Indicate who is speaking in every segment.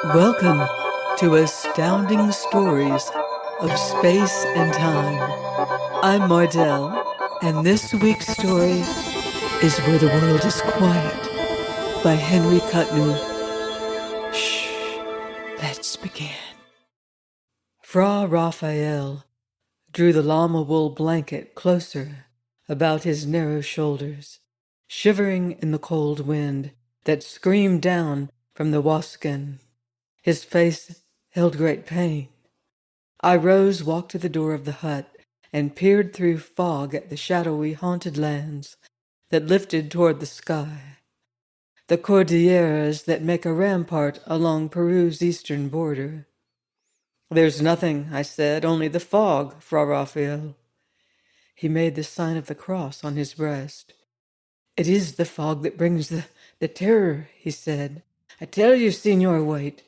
Speaker 1: Welcome to Astounding Stories of Space and Time. I'm Mardell, and this week's story is Where the World is Quiet by Henry Kuttner. Shh, let's begin. Fra Raphael drew the llama wool blanket closer about his narrow shoulders, shivering in the cold wind that screamed down from the Wasken. His face held great pain. I rose, walked to the door of the hut, and peered through fog at the shadowy haunted lands that lifted toward the sky, the Cordilleras that make a rampart along Peru's eastern border. "There's nothing," I said, "only the fog, Fra Raphael." He made the sign of the cross on his breast. "It is the fog that brings the terror," he said. "I tell you, Signor White,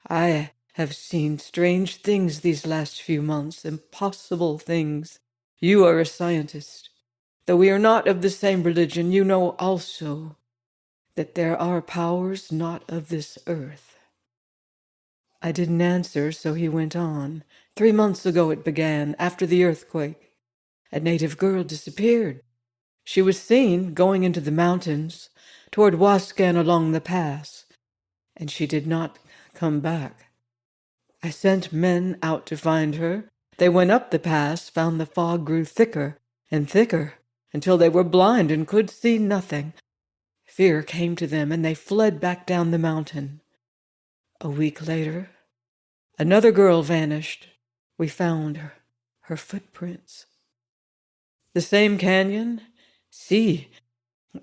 Speaker 1: I have seen strange things these last few months, impossible things. You are a scientist. Though we are not of the same religion, you know also that there are powers not of this earth." I didn't answer, so he went on. 3 months ago it began, after the earthquake. A native girl disappeared. She was seen going into the mountains, toward Waskan along the pass, and she did not come back. I sent men out to find her. They went up the pass, found the fog grew thicker and thicker, until they were blind and could see nothing. Fear came to them, and they fled back down the mountain. A week later, another girl vanished. We found her footprints. The same canyon? See,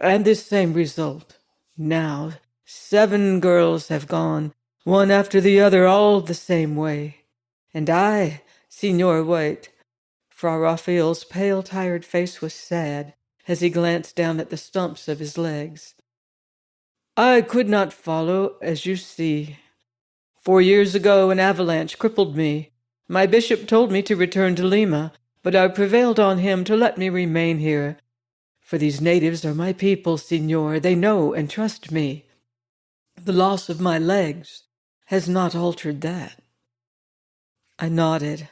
Speaker 1: and this same result. Now, 7 girls have gone, one after the other, all the same way. And I, Signor White. Fra Raphael's pale, tired face was sad as he glanced down at the stumps of his legs. I could not follow, as you see. 4 years ago, an avalanche crippled me. My bishop told me to return to Lima, but I prevailed on him to let me remain here. For these natives are my people, Signor. They know and trust me. The loss of my legs has not altered that. I nodded.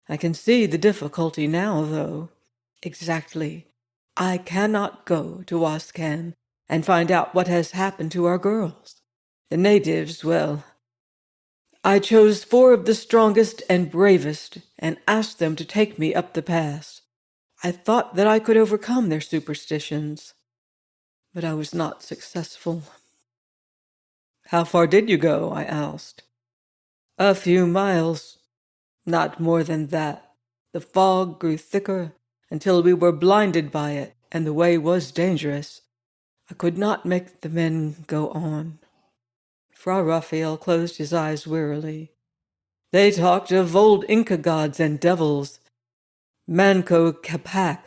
Speaker 1: I can see the difficulty now, though. Exactly. I cannot go to Waskan and find out what has happened to our girls. The natives, well, I chose 4 of the strongest and bravest and asked them to take me up the pass. I thought that I could overcome their superstitions, but I was not successful. How far did you go? I asked. A few miles. Not more than that. The fog grew thicker until we were blinded by it, and the way was dangerous. I could not make the men go on. Fra Raphael closed his eyes wearily. They talked of old Inca gods and devils, Manco Capac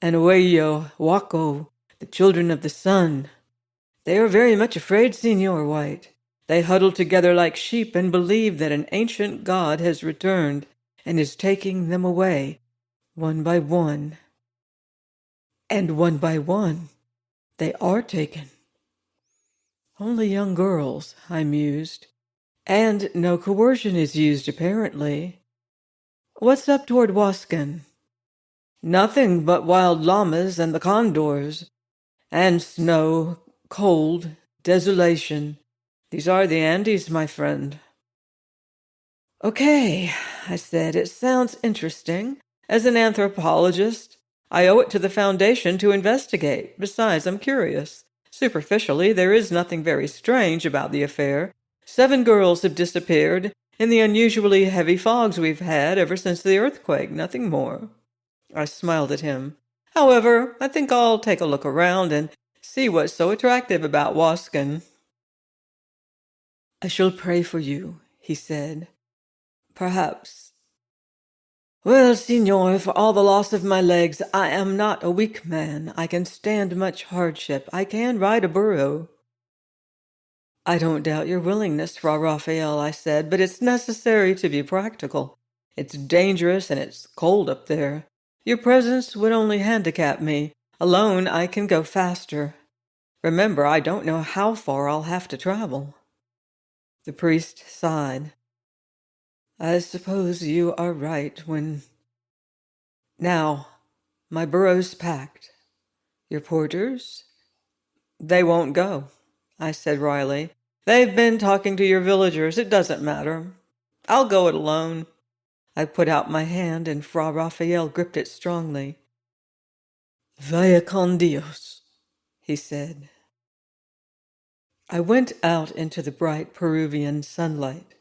Speaker 1: and Oello Huaco, the children of the sun. They are very much afraid, Signor White. They huddle together like sheep and believe that an ancient god has returned and is taking them away, one by one. And one by one, they are taken. Only young girls, I mused. And no coercion is used, apparently. What's up toward Waskan? Nothing but wild llamas and the condors. And snow, cold, desolation. These are the Andes, my friend. Okay, I said, it sounds interesting. As an anthropologist, I owe it to the Foundation to investigate. Besides, I'm curious. Superficially, there is nothing very strange about the affair. 7 girls have disappeared in the unusually heavy fogs we've had ever since the earthquake, nothing more. I smiled at him. However, I think I'll take a look around and see what's so attractive about Waskan. I shall pray for you, he said. Perhaps. Well, Signor, for all the loss of my legs, I am not a weak man. I can stand much hardship. I can ride a burro. I don't doubt your willingness, Fra Raphael, I said, but it's necessary to be practical. It's dangerous and it's cold up there. Your presence would only handicap me. Alone, I can go faster. Remember, I don't know how far I'll have to travel. The priest sighed. I suppose you are right when... Now, my burro's packed. Your porters? They won't go, I said wryly. They've been talking to your villagers. It doesn't matter. I'll go it alone. I put out my hand and Fra Raphael gripped it strongly. Vaya con Dios, he said. I went out into the bright Peruvian sunlight.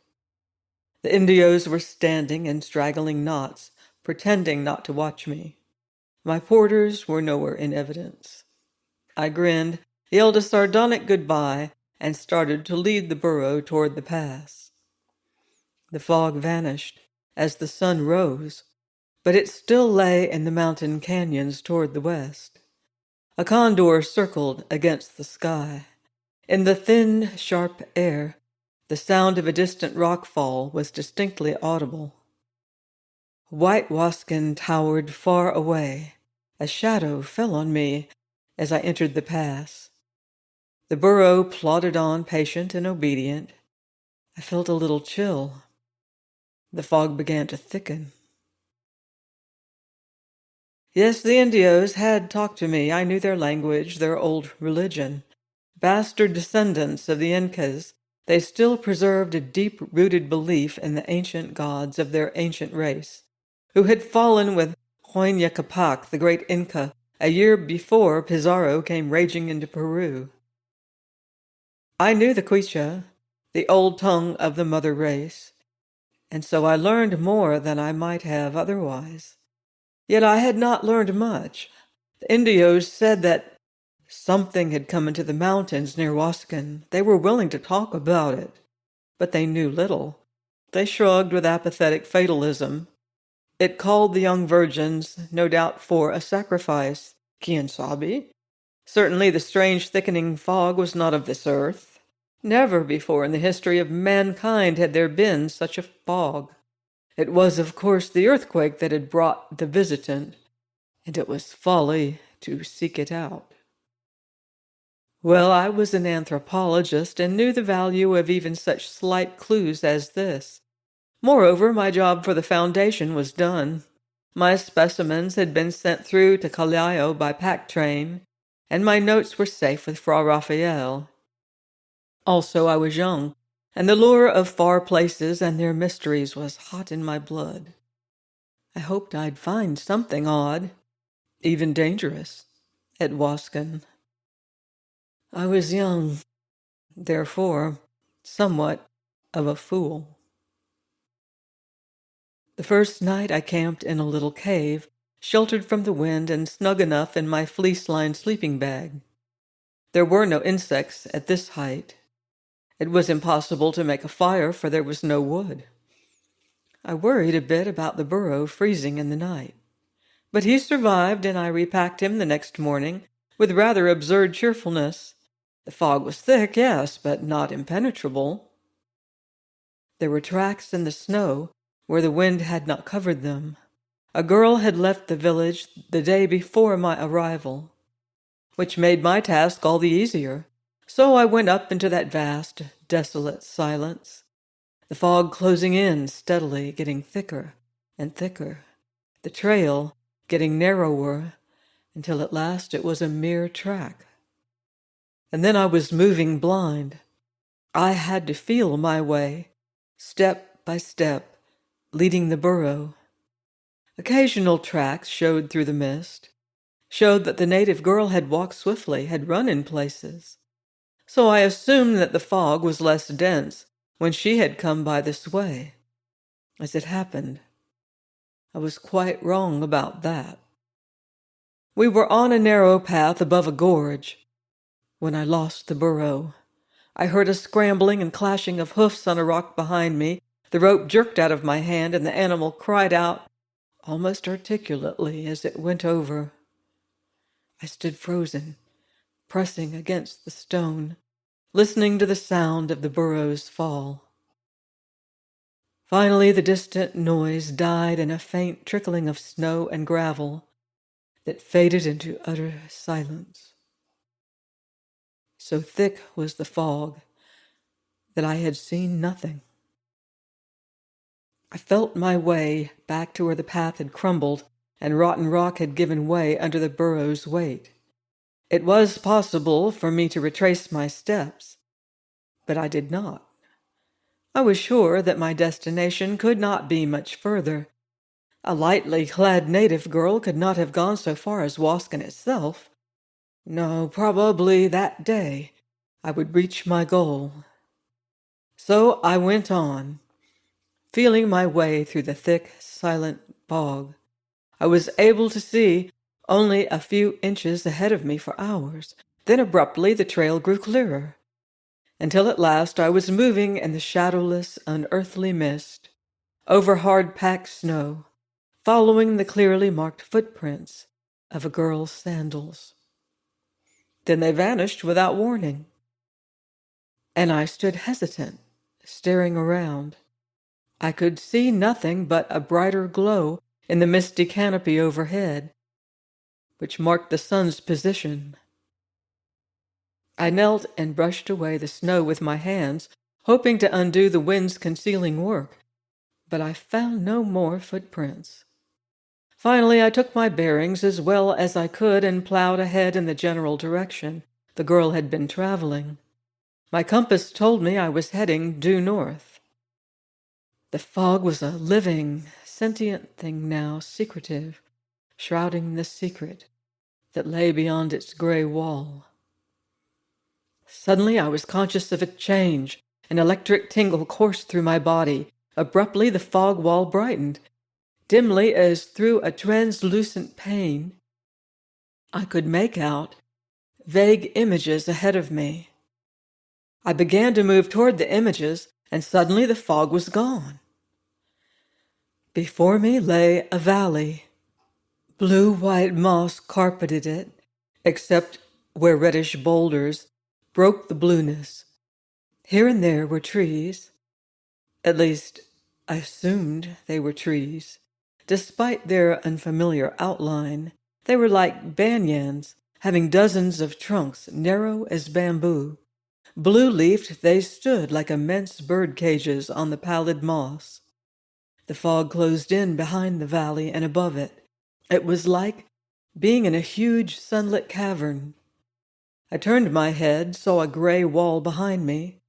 Speaker 1: The Indios were standing in straggling knots, pretending not to watch me. My porters were nowhere in evidence. I grinned, yelled a sardonic goodbye, and started to lead the burro toward the pass. The fog vanished as the sun rose, but it still lay in the mountain canyons toward the west. A condor circled against the sky. In the thin, sharp air, the sound of a distant rockfall was distinctly audible. White Waskin towered far away. A shadow fell on me as I entered the pass. The burro plodded on, patient and obedient. I felt a little chill. The fog began to thicken. Yes, the Indios had talked to me. I knew their language, their old religion. Bastard descendants of the Incas, they still preserved a deep-rooted belief in the ancient gods of their ancient race, who had fallen with Huayna Capac, the great Inca, a year before Pizarro came raging into Peru. I knew the Quichua, the old tongue of the mother race, and so I learned more than I might have otherwise. Yet I had not learned much. The Indios said that something had come into the mountains near Waskin. They were willing to talk about it, but they knew little. They shrugged with apathetic fatalism. It called the young virgins, no doubt for a sacrifice. Quien sabe? Certainly the strange thickening fog was not of this earth. Never before in the history of mankind had there been such a fog. It was, of course, the earthquake that had brought the visitant, and it was folly to seek it out. Well, I was an anthropologist and knew the value of even such slight clues as this. Moreover, my job for the Foundation was done. My specimens had been sent through to Callao by pack train, and my notes were safe with Fra Raphael. Also, I was young, and the lure of far places and their mysteries was hot in my blood. I hoped I'd find something odd, even dangerous, at Waskin. I was young, therefore somewhat of a fool. The first night I camped in a little cave, sheltered from the wind and snug enough in my fleece-lined sleeping bag. There were no insects at this height. It was impossible to make a fire, for there was no wood. I worried a bit about the burro freezing in the night. But he survived, and I repacked him the next morning with rather absurd cheerfulness. The fog was thick, yes, but not impenetrable. There were tracks in the snow where the wind had not covered them. A girl had left the village the day before my arrival, which made my task all the easier. So I went up into that vast, desolate silence, the fog closing in steadily, getting thicker and thicker, the trail getting narrower, until at last it was a mere track. And then I was moving blind. I had to feel my way, step by step, leading the burro. Occasional tracks showed through the mist, showed that the native girl had walked swiftly, had run in places. So I assumed that the fog was less dense when she had come by this way. As it happened, I was quite wrong about that. We were on a narrow path above a gorge when I lost the burro. I heard a scrambling and clashing of hoofs on a rock behind me. The rope jerked out of my hand, and the animal cried out almost articulately as it went over. I stood frozen, pressing against the stone, listening to the sound of the burro's fall. Finally, the distant noise died in a faint trickling of snow and gravel that faded into utter silence. So thick was the fog that I had seen nothing. I felt my way back to where the path had crumbled and rotten rock had given way under the burro's weight. It was possible for me to retrace my steps, but I did not. I was sure that my destination could not be much further. A lightly clad native girl could not have gone so far as Waskin itself. No, probably that day I would reach my goal. So I went on, feeling my way through the thick, silent bog. I was able to see only a few inches ahead of me for hours. Then abruptly the trail grew clearer, until at last I was moving in the shadowless, unearthly mist, over hard-packed snow, following the clearly marked footprints of a girl's sandals. Then they vanished without warning, and I stood hesitant, staring around. I could see nothing but a brighter glow in the misty canopy overhead, which marked the sun's position. I knelt and brushed away the snow with my hands, hoping to undo the wind's concealing work, but I found no more footprints. Finally, I took my bearings as well as I could and plowed ahead in the general direction the girl had been traveling. My compass told me I was heading due north. The fog was a living, sentient thing now, secretive, shrouding the secret that lay beyond its gray wall. Suddenly I was conscious of a change. An electric tingle coursed through my body. Abruptly the fog wall brightened. Dimly, as through a translucent pane, I could make out vague images ahead of me. I began to move toward the images, and suddenly the fog was gone. Before me lay a valley. Blue-white moss carpeted it, except where reddish boulders broke the blueness. Here and there were trees. At least, I assumed they were trees. Despite their unfamiliar outline, they were like banyans, having dozens of trunks narrow as bamboo. Blue-leafed, they stood like immense bird cages on the pallid moss. The fog closed in behind the valley and above it. It was like being in a huge sunlit cavern. I turned my head, saw a gray wall behind me.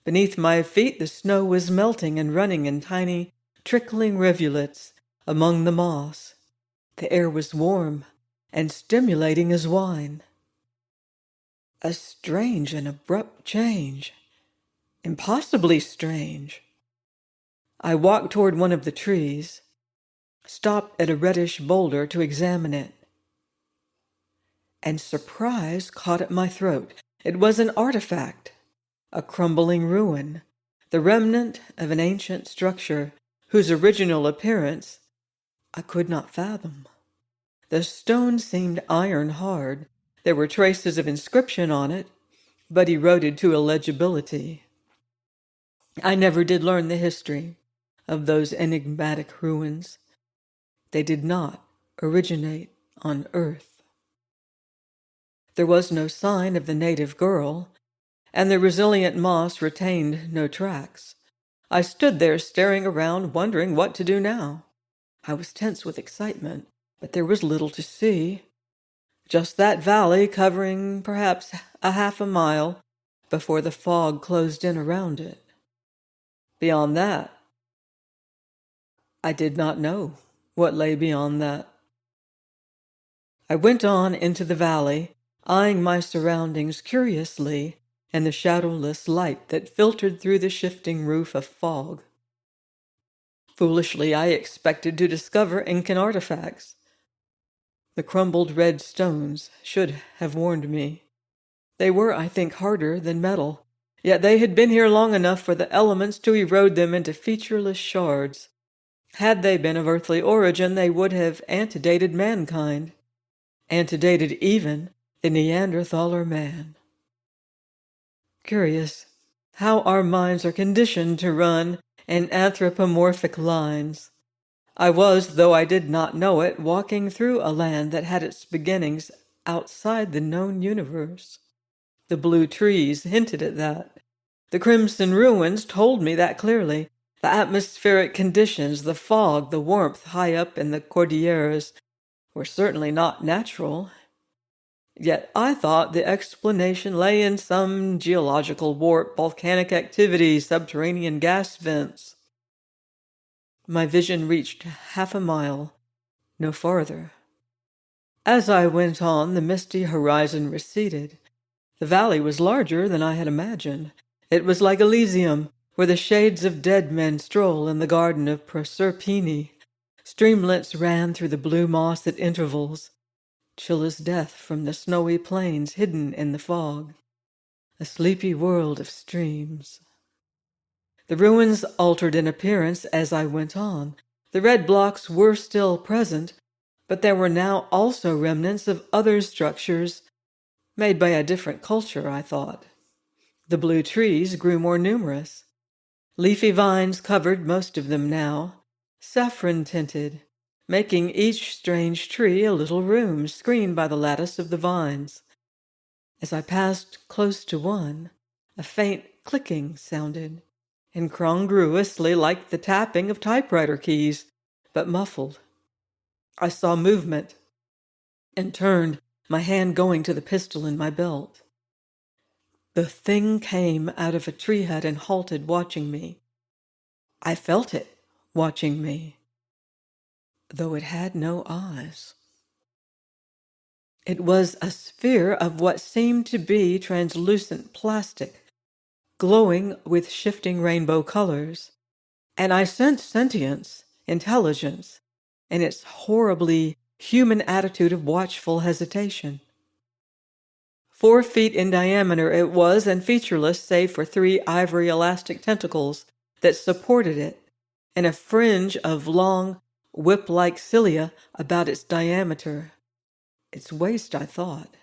Speaker 1: Beneath my feet the snow was melting and running in tiny, trickling rivulets among the moss. The air was warm and stimulating as wine. A strange and abrupt change. Impossibly strange. I walked toward one of the trees, stopped at a reddish boulder to examine it, and surprise caught at my throat. It was an artifact, a crumbling ruin, the remnant of an ancient structure whose original appearance I could not fathom. The stone seemed iron-hard. There were traces of inscription on it, but eroded to illegibility. I never did learn the history of those enigmatic ruins. They did not originate on Earth. There was no sign of the native girl, and the resilient moss retained no tracks. I stood there staring around, wondering what to do now. I was tense with excitement, but there was little to see. Just that valley covering perhaps a half a mile before the fog closed in around it. Beyond that, I did not know what lay beyond that. I went on into the valley, eyeing my surroundings curiously and the shadowless light that filtered through the shifting roof of fog. Foolishly, I expected to discover Incan artifacts. The crumbled red stones should have warned me. They were, I think, harder than metal, yet they had been here long enough for the elements to erode them into featureless shards. Had they been of earthly origin, they would have antedated mankind, antedated even the Neanderthaler man. Curious how our minds are conditioned to run in anthropomorphic lines. I was, though I did not know it, walking through a land that had its beginnings outside the known universe. The blue trees hinted at that. The crimson ruins told me that clearly. The atmospheric conditions, the fog, the warmth high up in the Cordilleras were certainly not natural. Yet I thought the explanation lay in some geological warp, volcanic activity, subterranean gas vents. My vision reached half a mile, no farther. As I went on, the misty horizon receded. The valley was larger than I had imagined. It was like Elysium, where the shades of dead men stroll in the garden of Proserpine. Streamlets ran through the blue moss at intervals, chill as death from the snowy plains hidden in the fog. A sleepy world of streams. The ruins altered in appearance as I went on. The red blocks were still present, but there were now also remnants of other structures made by a different culture, I thought. The blue trees grew more numerous. Leafy vines covered most of them now, saffron-tinted, making each strange tree a little room screened by the lattice of the vines. As I passed close to one, a faint clicking sounded, incongruously like the tapping of typewriter keys, but muffled. I saw movement and turned, my hand going to the pistol in my belt. The thing came out of a tree hut and halted, watching me. I felt it watching me, though it had no eyes. It was a sphere of what seemed to be translucent plastic, glowing with shifting rainbow colors, and I sensed sentience, intelligence, and its horribly human attitude of watchful hesitation. 4 feet in diameter it was, and featureless save for 3 ivory elastic tentacles that supported it, and a fringe of long, whip-like cilia about its diameter. Its waist, I thought.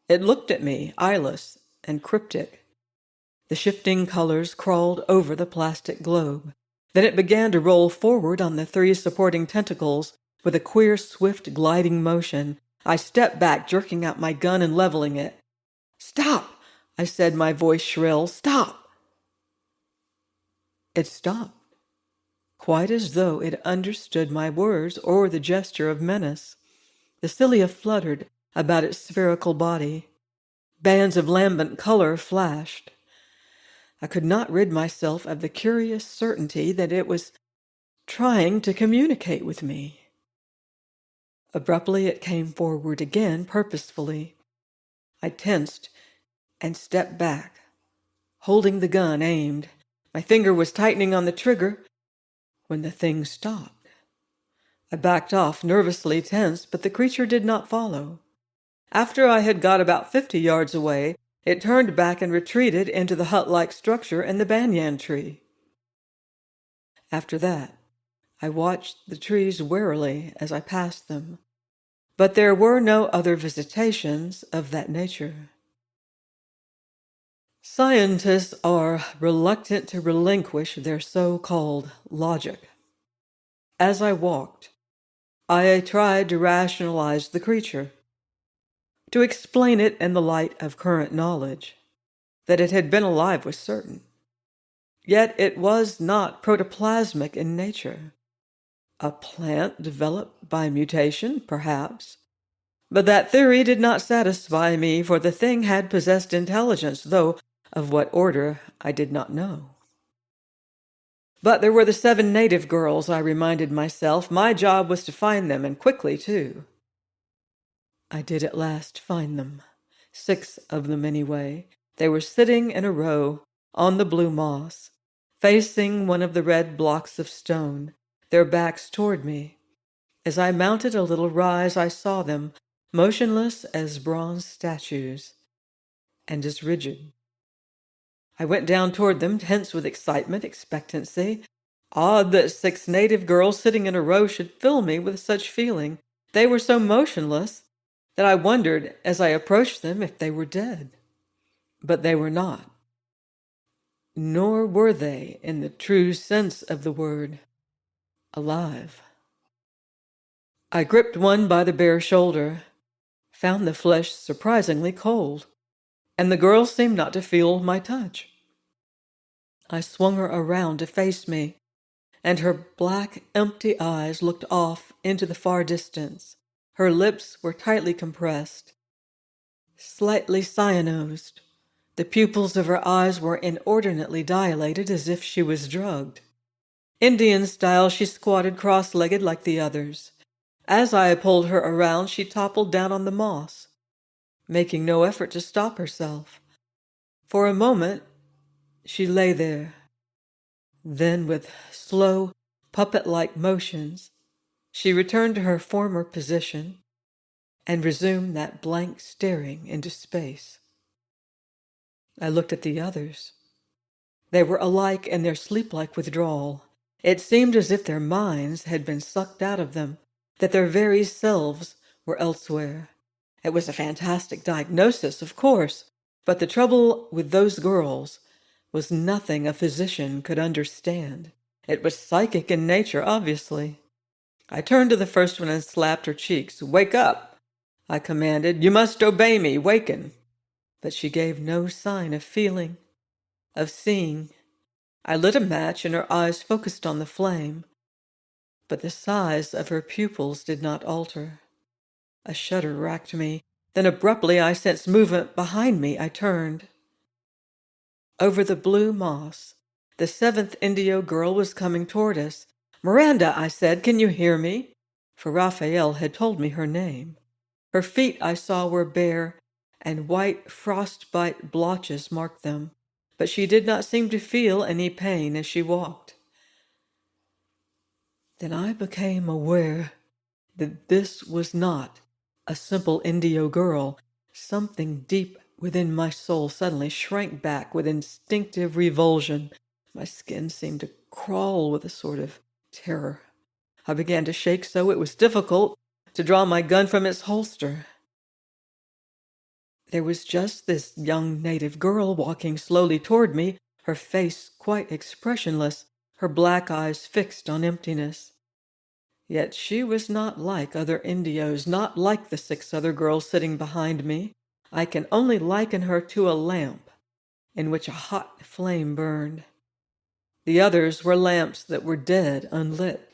Speaker 1: It looked at me, eyeless and cryptic. The shifting colors crawled over the plastic globe. Then it began to roll forward on the 3 supporting tentacles with a queer, swift, gliding motion. I stepped back, jerking out my gun and leveling it. "Stop!" I said, my voice shrill. "Stop!" It stopped, quite as though it understood my words or the gesture of menace. The cilia fluttered about its spherical body. Bands of lambent color flashed. I could not rid myself of the curious certainty that it was trying to communicate with me. Abruptly it came forward again, purposefully. I tensed and stepped back, holding the gun aimed. My finger was tightening on the trigger when the thing stopped. I backed off, nervously tense, but the creature did not follow. After I had got about 50 yards away, it turned back and retreated into the hut-like structure in the banyan tree. After that, I watched the trees warily as I passed them, but there were no other visitations of that nature. Scientists are reluctant to relinquish their so-called logic. As I walked, I tried to rationalize the creature, to explain it in the light of current knowledge. That it had been alive was certain. Yet it was not protoplasmic in nature. A plant developed by mutation, perhaps. But that theory did not satisfy me, for the thing had possessed intelligence, though of what order I did not know. But there were the 7 native girls, I reminded myself. My job was to find them, and quickly, too. I did at last find them. 6 of them, anyway. They were sitting in a row on the blue moss, facing one of the red blocks of stone, their backs toward me. As I mounted a little rise, I saw them, motionless as bronze statues, and as rigid. I went down toward them, tense with excitement, expectancy. Odd that 6 native girls sitting in a row should fill me with such feeling. They were so motionless that I wondered as I approached them if they were dead. But they were not. Nor were they, in the true sense of the word, alive. I gripped one by the bare shoulder, found the flesh surprisingly cold, and the girl seemed not to feel my touch. I swung her around to face me, and her black, empty eyes looked off into the far distance. Her lips were tightly compressed, slightly cyanosed. The pupils of her eyes were inordinately dilated as if she was drugged. Indian style, she squatted cross-legged like the others. As I pulled her around, she toppled down on the moss, making no effort to stop herself. For a moment, she lay there. Then, with slow, puppet-like motions, she returned to her former position and resumed that blank staring into space. I looked at the others. They were alike in their sleep-like withdrawal. It seemed as if their minds had been sucked out of them, that their very selves were elsewhere. It was a fantastic diagnosis, of course, but the trouble with those girls was nothing a physician could understand. It was psychic in nature, obviously. I turned to the first one and slapped her cheeks. "Wake up!" I commanded. "You must obey me. Waken!" But she gave no sign of feeling, of seeing. I lit a match and her eyes focused on the flame, but the size of her pupils did not alter. A shudder racked me. Then abruptly I sensed movement behind me. I turned. Over the blue moss, the seventh Indio girl was coming toward us. "Miranda," I said, "can you hear me?" For Raphael had told me her name. Her feet, I saw, were bare, and white frostbite blotches marked them, but she did not seem to feel any pain as she walked. Then I became aware that this was not a simple Indio girl. Something deep within my soul suddenly shrank back with instinctive revulsion. My skin seemed to crawl with a sort of terror. I began to shake so it was difficult to draw my gun from its holster. There was just this young native girl walking slowly toward me, her face quite expressionless, her black eyes fixed on emptiness. Yet she was not like other Indios, not like the 6 other girls sitting behind me. I can only liken her to a lamp in which a hot flame burned. The others were lamps that were dead, unlit.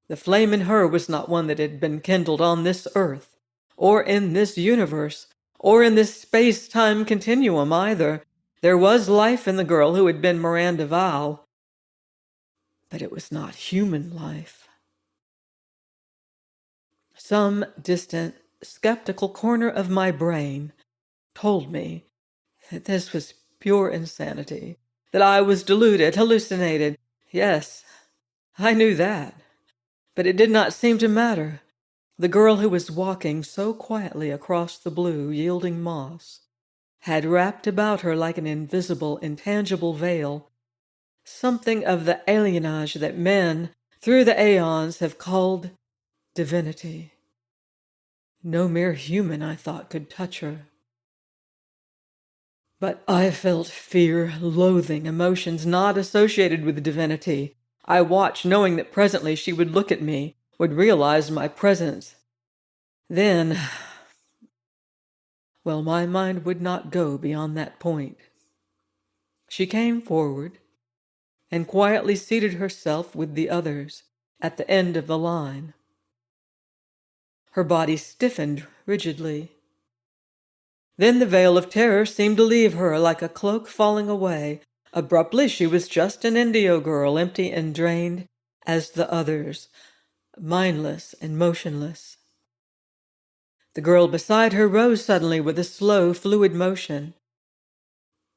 Speaker 1: The flame in her was not one that had been kindled on this earth, or in this universe, or in this space-time continuum either. There was life in the girl who had been Miranda Val, but it was not human life. Some distant, skeptical corner of my brain told me that this was pure insanity, that I was deluded, hallucinated. Yes, I knew that, but it did not seem to matter. The girl who was walking so quietly across the blue, yielding moss had wrapped about her like an invisible, intangible veil something of the alienage that men, through the aeons, have called divinity. No mere human, I thought, could touch her. But I felt fear, loathing, emotions not associated with divinity. I watched, knowing that presently she would look at me, would realize my presence. Then, well, my mind would not go beyond that point. She came forward and quietly seated herself with the others at the end of the line. Her body stiffened rigidly. Then the veil of terror seemed to leave her like a cloak falling away. Abruptly, she was just an Indio girl, empty and drained as the others, mindless and motionless. The girl beside her rose suddenly with a slow, fluid motion,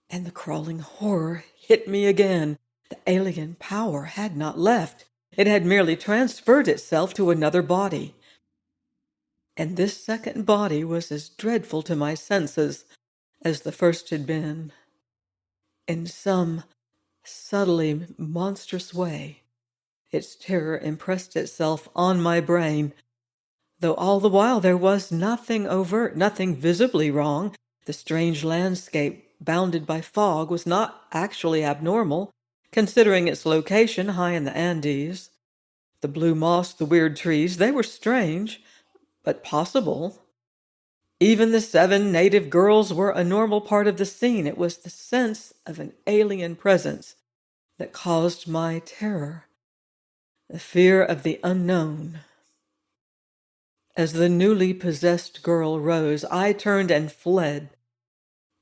Speaker 1: and the crawling horror hit me again. The alien power had not left. It had merely transferred itself to another body. And this second body was as dreadful to my senses as the first had been. In some subtly monstrous way, its terror impressed itself on my brain, though all the while there was nothing overt, nothing visibly wrong. The strange landscape, bounded by fog, was not actually abnormal, considering its location high in the Andes. The blue moss, the weird trees, they were strange, but possible. Even the 7 native girls were a normal part of the scene. It was the sense of an alien presence that caused my terror, the fear of the unknown. As the newly possessed girl rose, I turned and fled,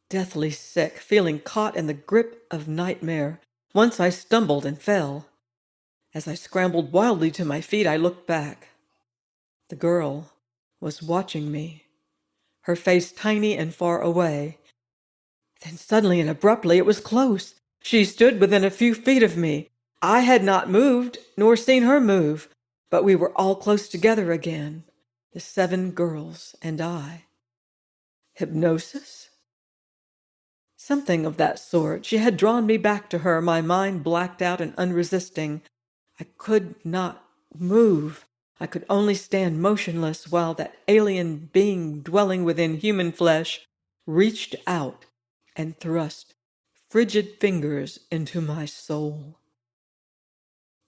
Speaker 1: deathly sick, feeling caught in the grip of nightmare. Once I stumbled and fell. As I scrambled wildly to my feet, I looked back. The girl was watching me, her face tiny and far away. Then suddenly and abruptly it was close. She stood within a few feet of me. I had not moved, nor seen her move, but we were all close together again, the 7 girls and I. Hypnosis? Something of that sort. She had drawn me back to her, my mind blacked out and unresisting. I could not move. I could only stand motionless while that alien being dwelling within human flesh reached out and thrust frigid fingers into my soul.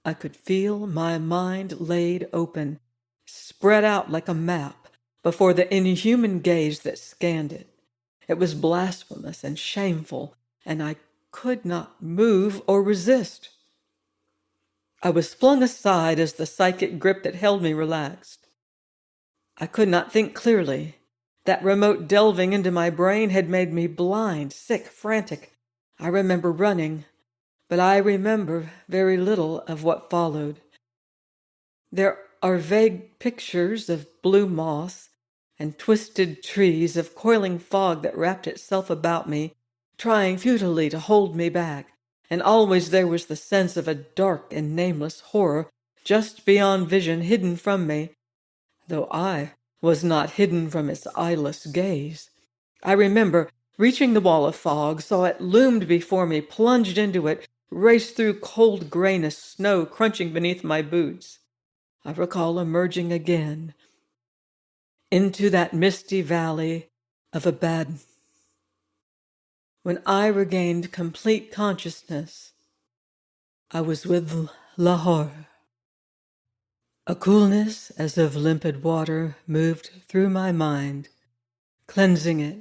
Speaker 1: I could feel my mind laid open, spread out like a map before the inhuman gaze that scanned it. It was blasphemous and shameful, and I could not move or resist. I was flung aside as the psychic grip that held me relaxed. I could not think clearly. That remote delving into my brain had made me blind, sick, frantic. I remember running, but I remember very little of what followed. There are vague pictures of blue moss and twisted trees, of coiling fog that wrapped itself about me, trying futilely to hold me back, and always there was the sense of a dark and nameless horror just beyond vision, hidden from me, though I was not hidden from its eyeless gaze. I remember reaching the wall of fog, saw it loomed before me, plunged into it, raced through cold grayness, snow crunching beneath my boots. I recall emerging again into that misty valley of Abaddon. When I regained complete consciousness, I was with Lahore. A coolness as of limpid water moved through my mind, cleansing it,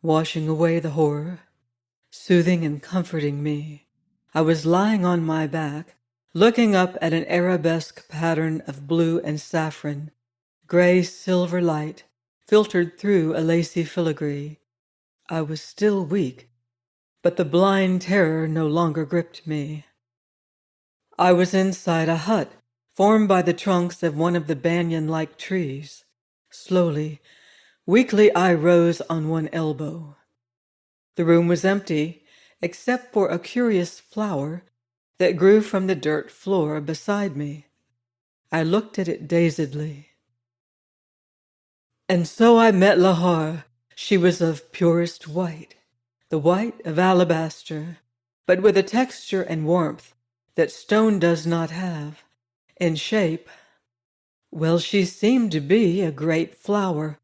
Speaker 1: washing away the horror, soothing and comforting me. I was lying on my back, looking up at an arabesque pattern of blue and saffron, gray silver light filtered through a lacy filigree. I was still weak, but the blind terror no longer gripped me. I was inside a hut formed by the trunks of one of the banyan-like trees. Slowly, weakly I rose on one elbow. The room was empty, except for a curious flower that grew from the dirt floor beside me. I looked at it dazedly. And so I met Lahore. She was of purest white, the white of alabaster, but with a texture and warmth that stone does not have. In shape, well, she seemed to be a great flower,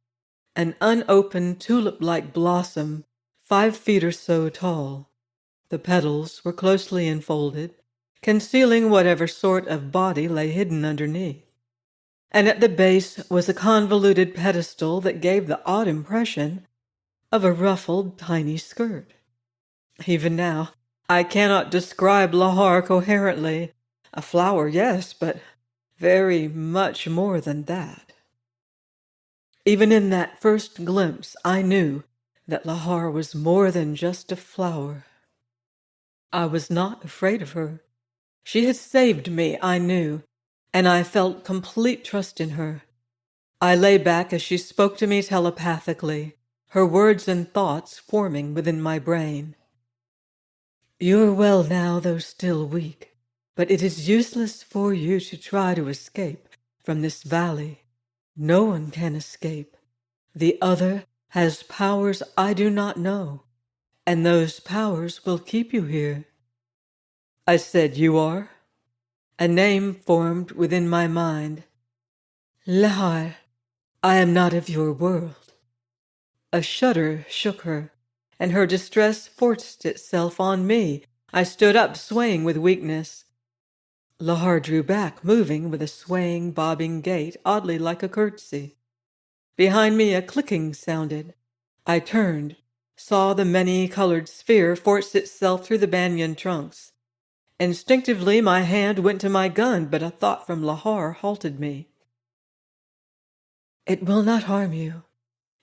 Speaker 1: an unopened tulip-like blossom 5 feet or so tall. The petals were closely enfolded, concealing whatever sort of body lay hidden underneath. And at the base was a convoluted pedestal that gave the odd impression of a ruffled tiny skirt. Even now, I cannot describe Lahore coherently. A flower, yes, but very much more than that. Even in that first glimpse, I knew that Lahore was more than just a flower. I was not afraid of her. She had saved me, I knew, and I felt complete trust in her. I lay back as she spoke to me telepathically, her words and thoughts forming within my brain. You are well now, though still weak, but it is useless for you to try to escape from this valley. No one can escape. The other has powers I do not know, and those powers will keep you here. I said, you are? A name formed within my mind. Lahar, I am not of your world. A shudder shook her, and her distress forced itself on me. I stood up, swaying with weakness. Lahar drew back, moving with a swaying, bobbing gait, oddly like a curtsy. Behind me a clicking sounded. I turned, saw the many-colored sphere force itself through the banyan trunks. Instinctively, my hand went to my gun, but a thought from Lahar halted me. "It will not harm you.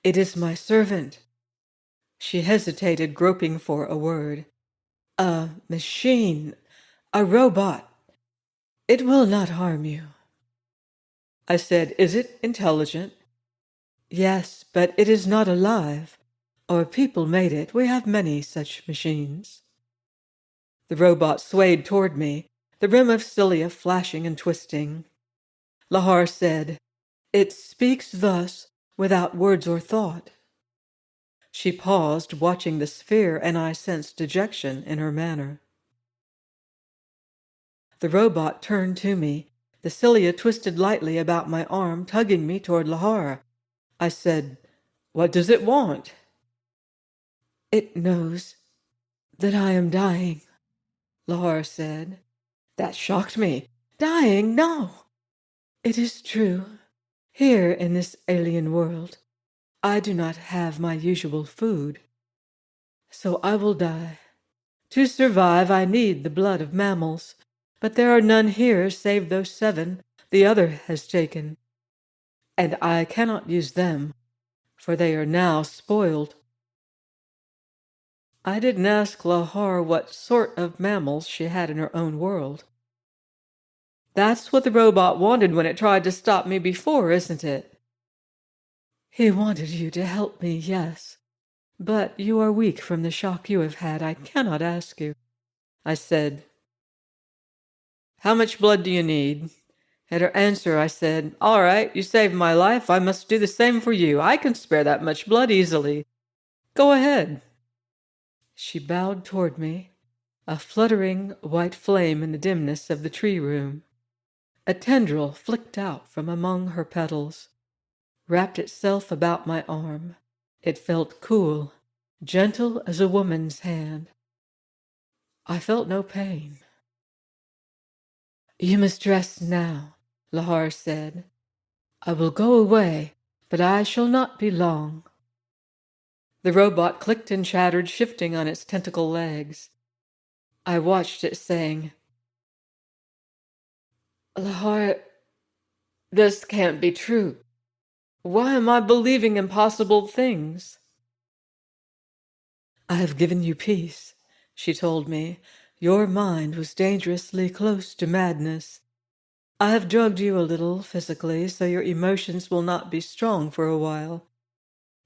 Speaker 1: It is my servant." She hesitated, groping for a word. "A machine, a robot. It will not harm you." I said, "Is it intelligent?" "Yes, but it is not alive. Our people made it. We have many such machines." The robot swayed toward me, the rim of cilia flashing and twisting. Lahar said, "It speaks thus, without words or thought." She paused, watching the sphere, and I sensed dejection in her manner. The robot turned to me, the cilia twisted lightly about my arm, tugging me toward Lahar. I said, "What does it want?" "It knows that I am dying," Lahar said. That shocked me. "Dying? No! It is true. Here in this alien world, I do not have my usual food. So I will die. To survive, I need the blood of mammals, but there are none here save those 7 the other has taken. And I cannot use them, for they are now spoiled." I didn't ask Lahar what sort of mammals she had in her own world. "That's what the robot wanted when it tried to stop me before, isn't it?" "He wanted you to help me, yes. But you are weak from the shock you have had. I cannot ask you." I said, "How much blood do you need?" At her answer, I said, "All right, you saved my life. I must do the same for you. I can spare that much blood easily. Go ahead." She bowed toward me, a fluttering white flame in the dimness of the tree room. A tendril flicked out from among her petals, wrapped itself about my arm. It felt cool, gentle as a woman's hand. I felt no pain. "You must rest now," Lahar said. "I will go away, but I shall not be long." The robot clicked and chattered, shifting on its tentacle legs. I watched it, saying, "Lahar, this can't be true. Why am I believing impossible things?" "I have given you peace," she told me. "Your mind was dangerously close to madness. I have drugged you a little physically, so your emotions will not be strong for a while.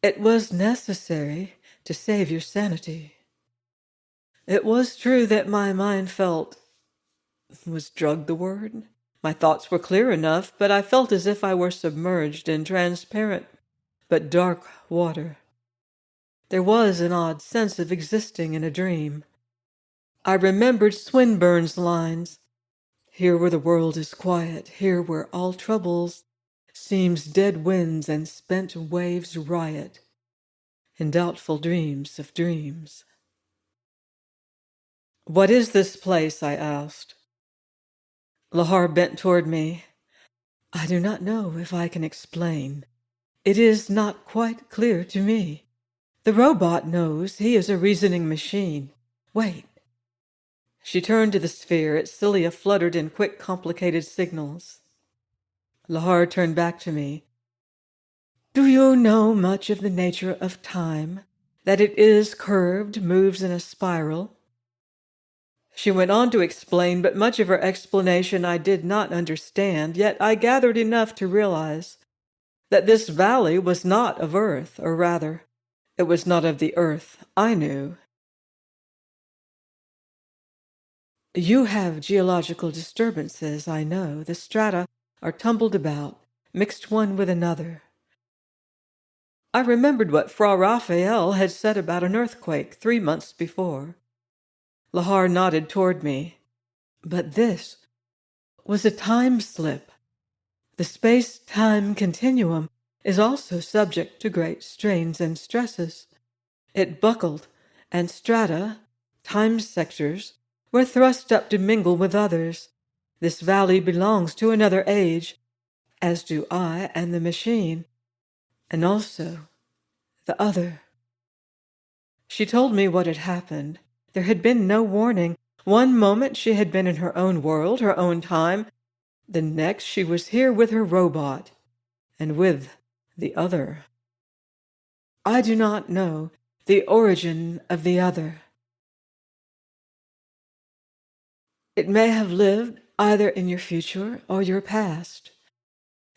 Speaker 1: It was necessary to save your sanity." It was true that my mind felt— was drugged the word? My thoughts were clear enough, but I felt as if I were submerged in transparent but dark water. There was an odd sense of existing in a dream. I remembered Swinburne's lines, "Here where the world is quiet, here where all troubles seems dead winds and spent waves riot, in doubtful dreams of dreams." "What is this place?" I asked. Lahar bent toward me. "I do not know if I can explain. It is not quite clear to me. The robot knows. He is a reasoning machine. Wait." She turned to the sphere. Its cilia fluttered in quick, complicated signals. Lahar turned back to me. "Do you know much of the nature of time? That it is curved, moves in a spiral?" She went on to explain, but much of her explanation I did not understand, yet I gathered enough to realize that this valley was not of Earth, or rather, it was not of the Earth I knew. "You have geological disturbances, I know. The strata are tumbled about, mixed one with another." I remembered what Fra Raphael had said about an earthquake 3 months before. Lahar nodded toward me. But this was a time slip. The space-time continuum is also subject to great strains and stresses. It buckled, and strata, time sectors, were thrust up to mingle with others. This valley belongs to another age, as do I and the machine, and also the other. She told me what had happened. There had been no warning. One moment she had been in her own world, her own time. The next she was here with her robot, and with the other. I do not know the origin of the other. It may have lived either in your future or your past.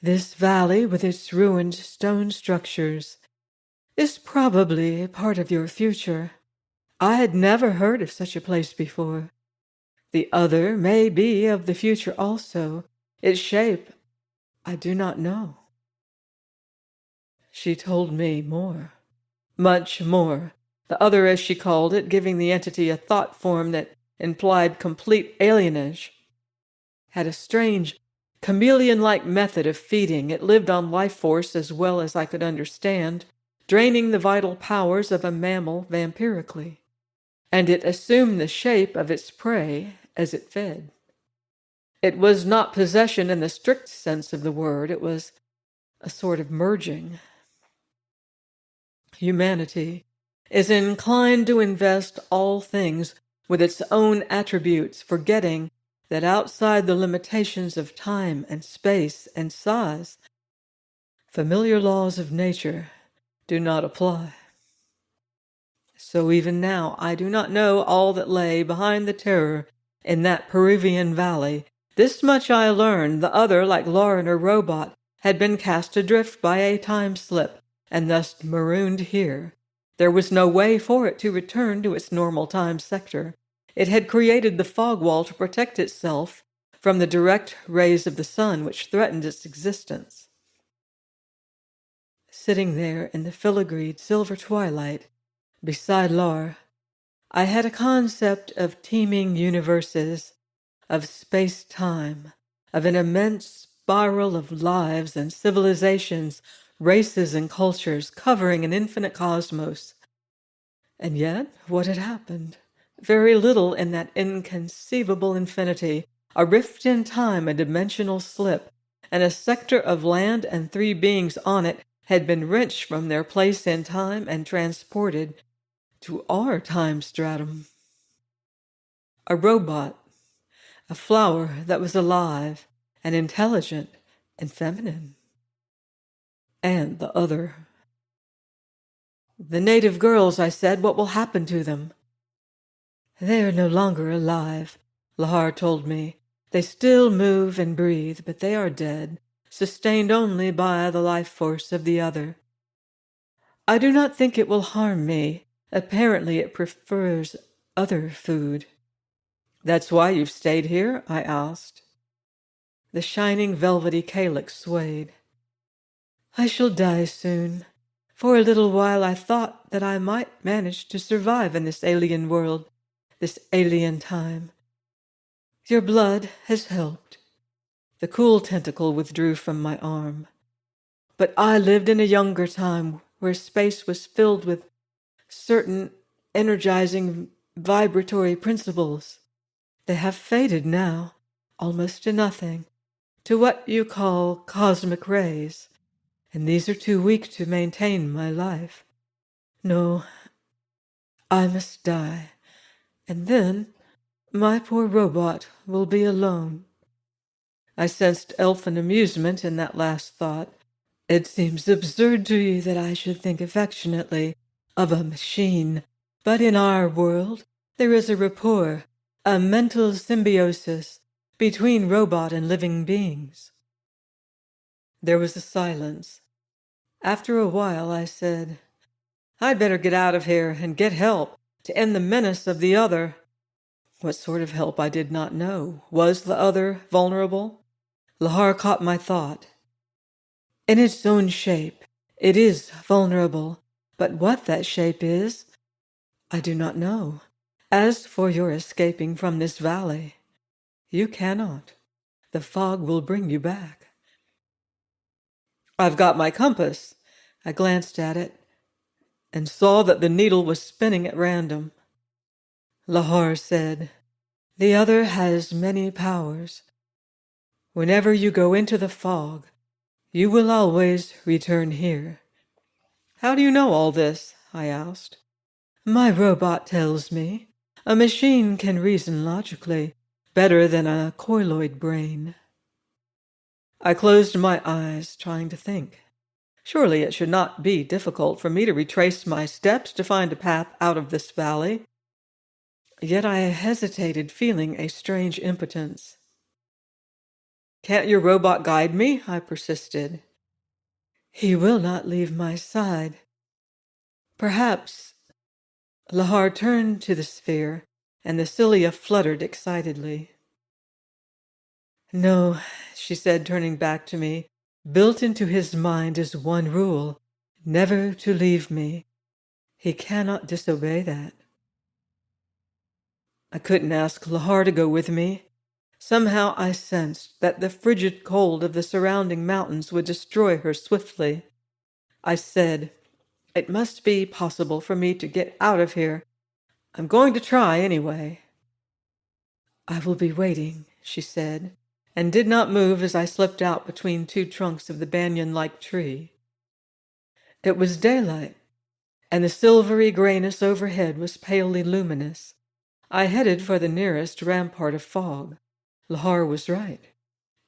Speaker 1: This valley, with its ruined stone structures, is probably part of your future. I had never heard of such a place before. The other may be of the future also. Its shape, I do not know. She told me more. Much more. The other, as she called it, giving the entity a thought form that implied complete alienage, had a strange, chameleon-like method of feeding. It lived on life force as well as I could understand, draining the vital powers of a mammal vampirically. And it assumed the shape of its prey as it fed. It was not possession in the strict sense of the word. It was a sort of merging. Humanity is inclined to invest all things with its own attributes, forgetting that outside the limitations of time and space and size, familiar laws of nature do not apply. So even now I do not know all that lay behind the terror in that Peruvian valley. This much I learned: the other, like Lauren or Robot, had been cast adrift by a time slip, and thus marooned here. There was no way for it to return to its normal time sector. It had created the fog wall to protect itself from the direct rays of the sun which threatened its existence. Sitting there in the filigreed silver twilight, beside Laura, I had a concept of teeming universes, of space-time, of an immense spiral of lives and civilizations, races and cultures, covering an infinite cosmos. And yet, what had happened? Very little in that inconceivable infinity, a rift in time, a dimensional slip, and a sector of land and 3 beings on it had been wrenched from their place in time and transported to our time stratum. A robot, a flower that was alive and intelligent and feminine. And the other. The native girls, I said, what will happen to them? They are no longer alive, Lahar told me. They still move and breathe, but they are dead, sustained only by the life force of the other. I do not think it will harm me. Apparently it prefers other food. That's why you've stayed here? I asked. The shining velvety calyx swayed. I shall die soon. For a little while I thought that I might manage to survive in this alien world, this alien time. Your blood has helped. The cool tentacle withdrew from my arm. But I lived in a younger time where space was filled with certain energizing vibratory principles. They have faded now, almost to nothing, to what you call cosmic rays, and these are too weak to maintain my life. No, I must die, and then my poor robot will be alone. I sensed elfin amusement in that last thought. It seems absurd to you that I should think affectionately of a machine, but in our world there is a rapport, a mental symbiosis between robot and living beings. There was a silence. After a while I said, I'd better get out of here and get help to end the menace of the other. What sort of help I did not know. Was the other vulnerable? Lahar caught my thought. In its own shape, it is vulnerable, but what that shape is, I do not know. As for your escaping from this valley, you cannot. The fog will bring you back. I've got my compass. I glanced at it and saw that the needle was spinning at random. Lahar said, The other has many powers. Whenever you go into the fog, you will always return here. How do you know all this? I asked. My robot tells me. A machine can reason logically better than a colloid brain. I closed my eyes, trying to think. Surely it should not be difficult for me to retrace my steps to find a path out of this valley. Yet I hesitated, feeling a strange impotence. "Can't your robot guide me?" I persisted. "He will not leave my side. Perhaps—" Lahar turned to the sphere, and the cilia fluttered excitedly. "No," she said, turning back to me. "Built into his mind is one rule, never to leave me. He cannot disobey that." I couldn't ask Lahar to go with me. Somehow I sensed that the frigid cold of the surrounding mountains would destroy her swiftly. I said, "It must be possible for me to get out of here. I'm going to try anyway." "I will be waiting," she said, and did not move as I slipped out between two trunks of the banyan-like tree. It was daylight, and the silvery grayness overhead was palely luminous. I headed for the nearest rampart of fog. Lahar was right.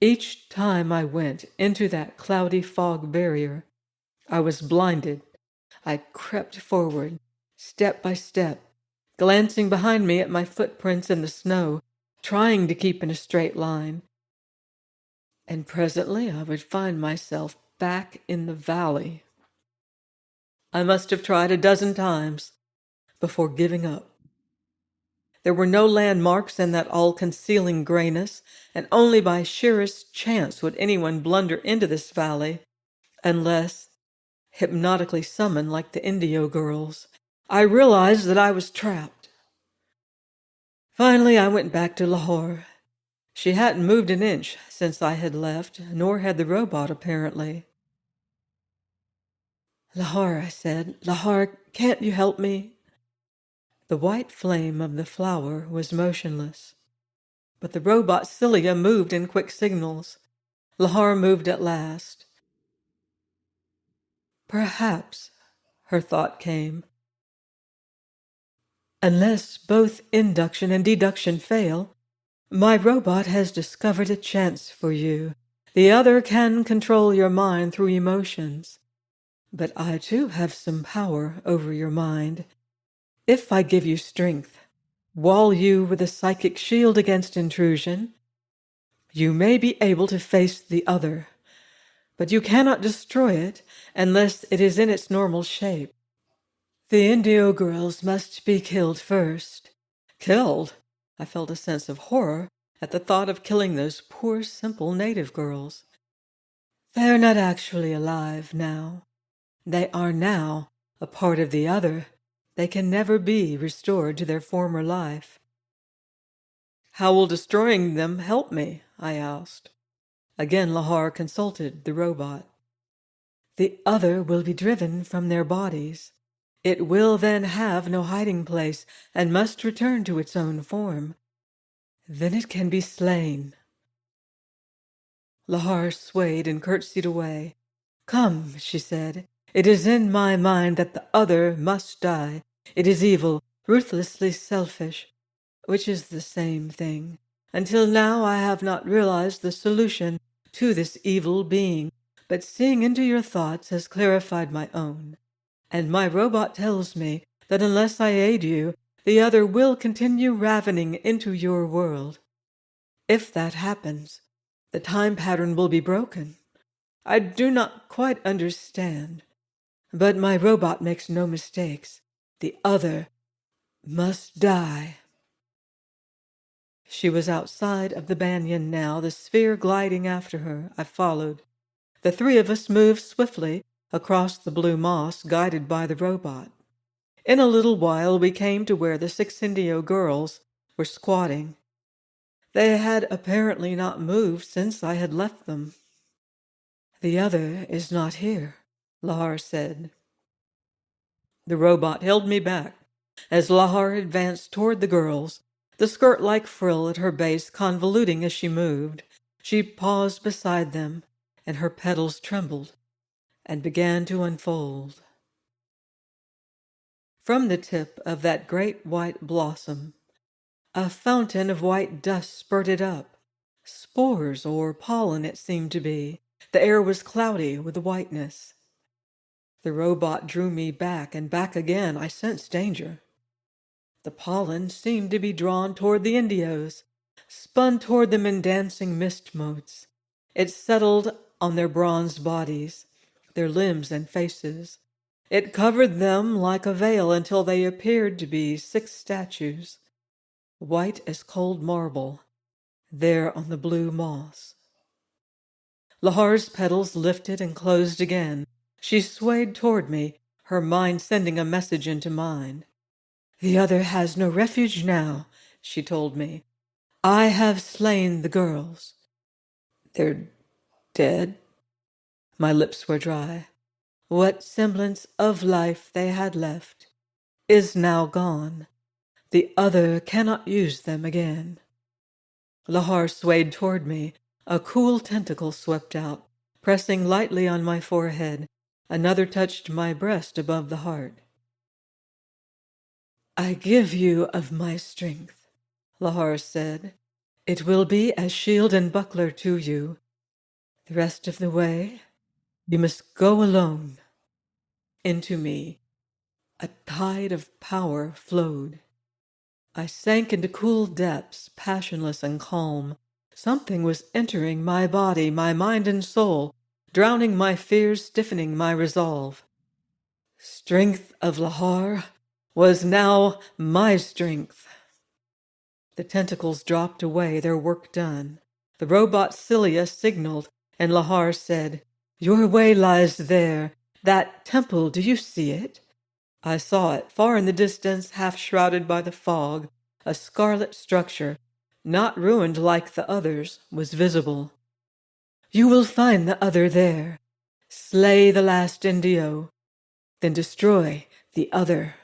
Speaker 1: Each time I went into that cloudy fog barrier, I was blinded. I crept forward, step by step, glancing behind me at my footprints in the snow, trying to keep in a straight line. And presently I would find myself back in the valley. I must have tried a dozen times before giving up. There were no landmarks in that all-concealing grayness, and only by sheerest chance would anyone blunder into this valley, unless hypnotically summoned like the Indio girls. I realized that I was trapped. Finally, I went back to Lahore. She hadn't moved an inch since I had left, nor had the robot, apparently. "Lahore," I said, "Lahore, can't you help me?" The white flame of the flower was motionless, but the robot cilia moved in quick signals. Lahar moved at last. "Perhaps," her thought came, "unless both induction and deduction fail, my robot has discovered a chance for you. The other can control your mind through emotions. But I too have some power over your mind. If I give you strength, wall you with a psychic shield against intrusion, you may be able to face the other. But you cannot destroy it unless it is in its normal shape. The Indio girls must be killed first." Killed? I felt a sense of horror at the thought of killing those poor, simple native girls. "They're not actually alive now. They are now a part of the other. They can never be restored to their former life." "How will destroying them help me?" I asked. Again Lahar consulted the robot. "The other will be driven from their bodies. It will then have no hiding place and must return to its own form. Then it can be slain." Lahar swayed and curtsied away. "Come," she said. "It is in my mind that the other must die. It is evil, ruthlessly selfish, which is the same thing. Until now I have not realized the solution to this evil being, but seeing into your thoughts has clarified my own. And my robot tells me that unless I aid you, the other will continue ravening into your world. If that happens, the time pattern will be broken. I do not quite understand, but my robot makes no mistakes. The other must die." She was outside of the banyan now, the sphere gliding after her. I followed. The three of us moved swiftly across the blue moss, guided by the robot. In a little while we came to where the 6 Indio girls were squatting. They had apparently not moved since I had left them. "The other is not here," Lahar said. The robot held me back as Lahar advanced toward the girls, the skirt-like frill at her base convoluting as she moved. She paused beside them, and her petals trembled and began to unfold. From the tip of that great white blossom A fountain of white dust spurted up. Spores or pollen it seemed to be. The air was cloudy with whiteness. The robot drew me back and back again. I sensed danger. The pollen seemed to be drawn toward the Indios, spun toward them in dancing mist motes. It settled on their bronze bodies, their limbs and faces. It covered them like a veil until they appeared to be 6 statues, white as cold marble, there on the blue moss. Lahar's petals lifted and closed again. She swayed toward me, her mind sending a message into mine. "The other has no refuge now," she told me. "I have slain the girls." "They're dead?" My lips were dry. What semblance of life they had left is now gone. The other cannot use them again. Lahar swayed toward me. A cool tentacle swept out, pressing lightly on my forehead. Another touched my breast above the heart. "I give you of my strength," Lahar said. "It will be as shield and buckler to you. The rest of the way, you must go alone." Into me, a tide of power flowed. I sank into cool depths, passionless and calm. Something was entering my body, my mind and soul, drowning my fears, stiffening my resolve. Strength of Lahar was now my strength. The tentacles dropped away, their work done. The robot Cilia signaled, and Lahar said, "Your way lies there. That temple, do you see it?" I saw it, far in the distance, half shrouded by the fog. A scarlet structure, not ruined like the others, was visible. "You will find the other there. Slay the last Indio, then destroy the other."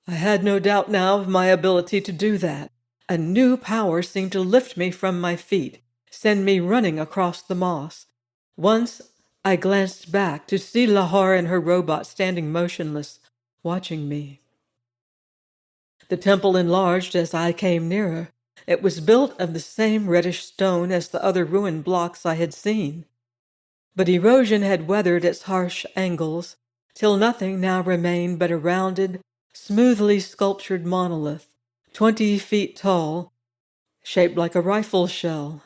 Speaker 1: I had no doubt now of my ability to do that. A new power seemed to lift me from my feet, send me running across the moss. Once I glanced back to see Lahar and her robot standing motionless, watching me. The temple enlarged as I came nearer. It was built of the same reddish stone as the other ruined blocks I had seen. But erosion had weathered its harsh angles, till nothing now remained but a rounded, smoothly sculptured monolith, 20 feet tall, shaped like a rifle shell.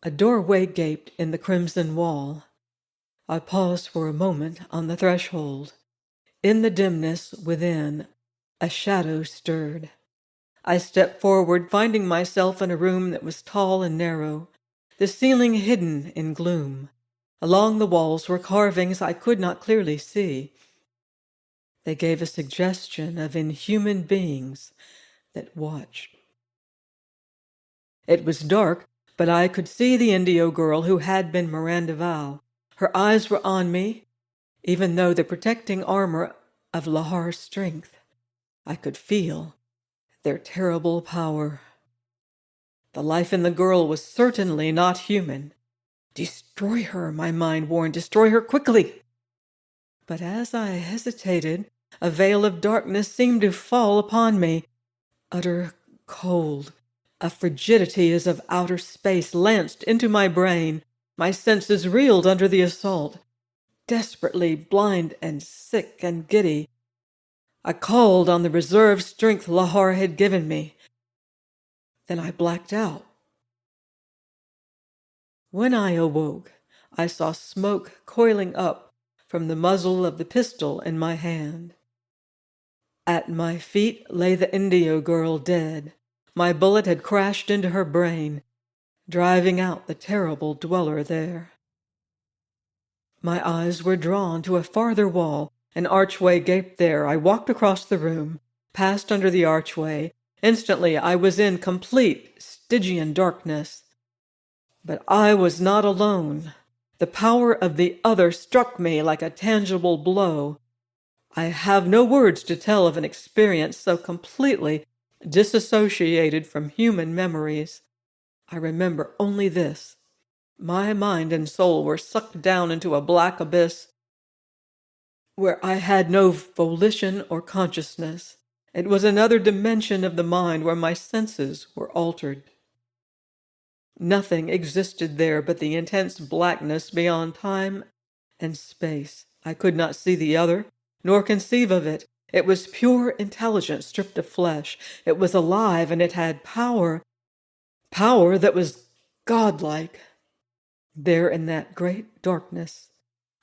Speaker 1: A doorway gaped in the crimson wall. I paused for a moment on the threshold. In the dimness within, a shadow stirred. I stepped forward, finding myself in a room that was tall and narrow, the ceiling hidden in gloom. Along the walls were carvings I could not clearly see. They gave a suggestion of inhuman beings that watched. It was dark, but I could see the Indio girl who had been Miranda Val. Her eyes were on me, even though the protecting armor of Lahar's strength. I could feel their terrible power. The life in the girl was certainly not human. "Destroy her," my mind warned. "Destroy her quickly." But as I hesitated, a veil of darkness seemed to fall upon me. Utter cold, a frigidity as of outer space lanced into my brain. My senses reeled under the assault. Desperately blind and sick and giddy, I called on the reserve strength Lahar had given me. Then I blacked out. When I awoke, I saw smoke coiling up from the muzzle of the pistol in my hand. At my feet lay the Indio girl dead. My bullet had crashed into her brain, driving out the terrible dweller there. My eyes were drawn to a farther wall. An archway gaped there. I walked across the room, passed under the archway. Instantly I was in complete Stygian darkness. But I was not alone. The power of the other struck me like a tangible blow. I have no words to tell of an experience so completely disassociated from human memories. I remember only this. My mind and soul were sucked down into a black abyss where I had no volition or consciousness, It was another dimension of the mind where my senses were altered. Nothing existed there but the intense blackness beyond time and space. I could not see the other, nor conceive of it. It was pure intelligence stripped of flesh. It was alive, and it had power, power that was godlike. There in that great darkness,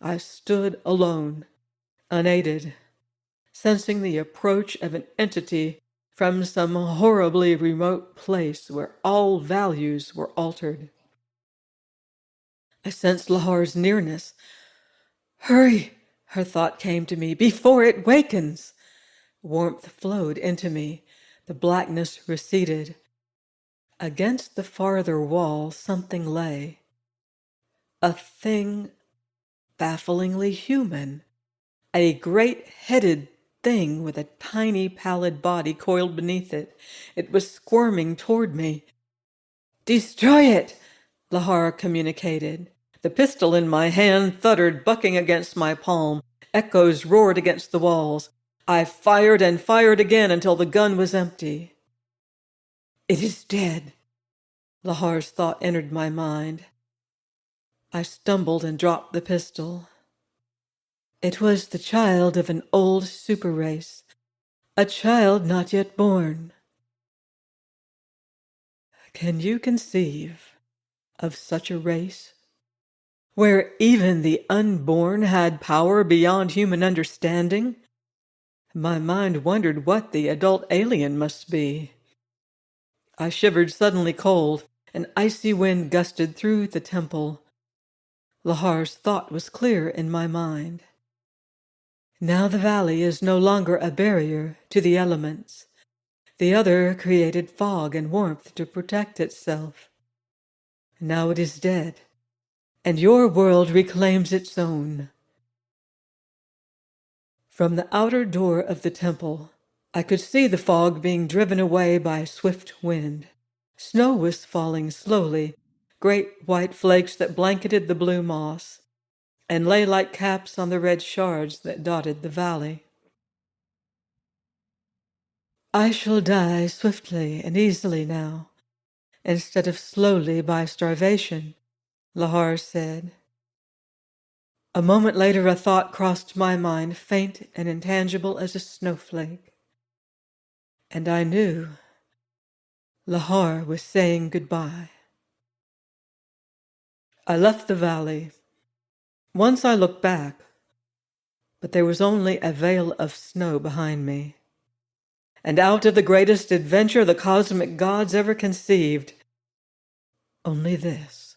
Speaker 1: I stood alone, unaided, sensing the approach of an entity from some horribly remote place where all values were altered. I sensed Lahar's nearness. Hurry, her thought came to me, before it wakens. Warmth flowed into me. The blackness receded. Against the farther wall, something lay. A thing bafflingly human. A great-headed thing with a tiny pallid body coiled beneath it. It was squirming toward me. Destroy it, Lahar communicated. The pistol in my hand thuddered, bucking against my palm. Echoes roared against the walls. I fired and fired again until the gun was empty. It is dead, Lahar's thought entered my mind. I stumbled and dropped the pistol. It was the child of an old super race, a child not yet born. Can you conceive of such a race, where even the unborn had power beyond human understanding? My mind wondered what the adult alien must be. I shivered suddenly cold. An icy wind gusted through the temple. Lahar's thought was clear in my mind. Now the valley is no longer a barrier to the elements. The other created fog and warmth to protect itself. Now it is dead, and your world reclaims its own. From the outer door of the temple, I could see the fog being driven away by a swift wind. Snow was falling slowly, great white flakes that blanketed the blue moss, and lay like caps on the red shards that dotted the valley. I shall die swiftly and easily now, instead of slowly by starvation, Lahar said. A moment later a thought crossed my mind, faint and intangible as a snowflake. And I knew Lahar was saying goodbye. I left the valley. Once I looked back, but there was only a veil of snow behind me. And out of the greatest adventure the cosmic gods ever conceived, only this.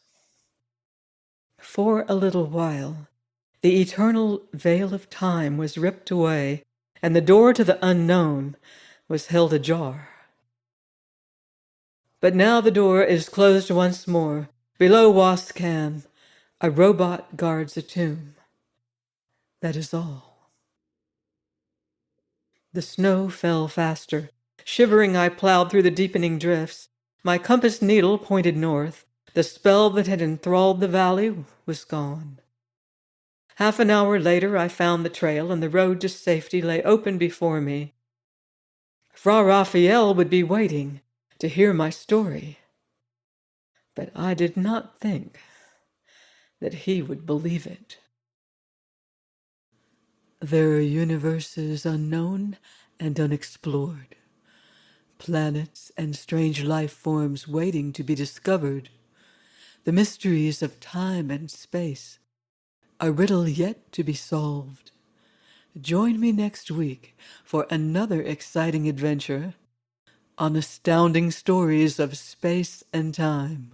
Speaker 1: For a little while, the eternal veil of time was ripped away, and the door to the unknown was held ajar. But now the door is closed once more. Below Wascan, a robot guards a tomb. That is all. The snow fell faster. Shivering, I plowed through the deepening drifts. My compass needle pointed north. The spell that had enthralled the valley was gone. Half an hour later, I found the trail, and the road to safety lay open before me. Fra Raphael would be waiting to hear my story. But I did not think that he would believe it. There are universes unknown and unexplored, planets and strange life forms waiting to be discovered. The mysteries of time and space, a riddle yet to be solved. Join me next week for another exciting adventure on Astounding Stories of Space and Time.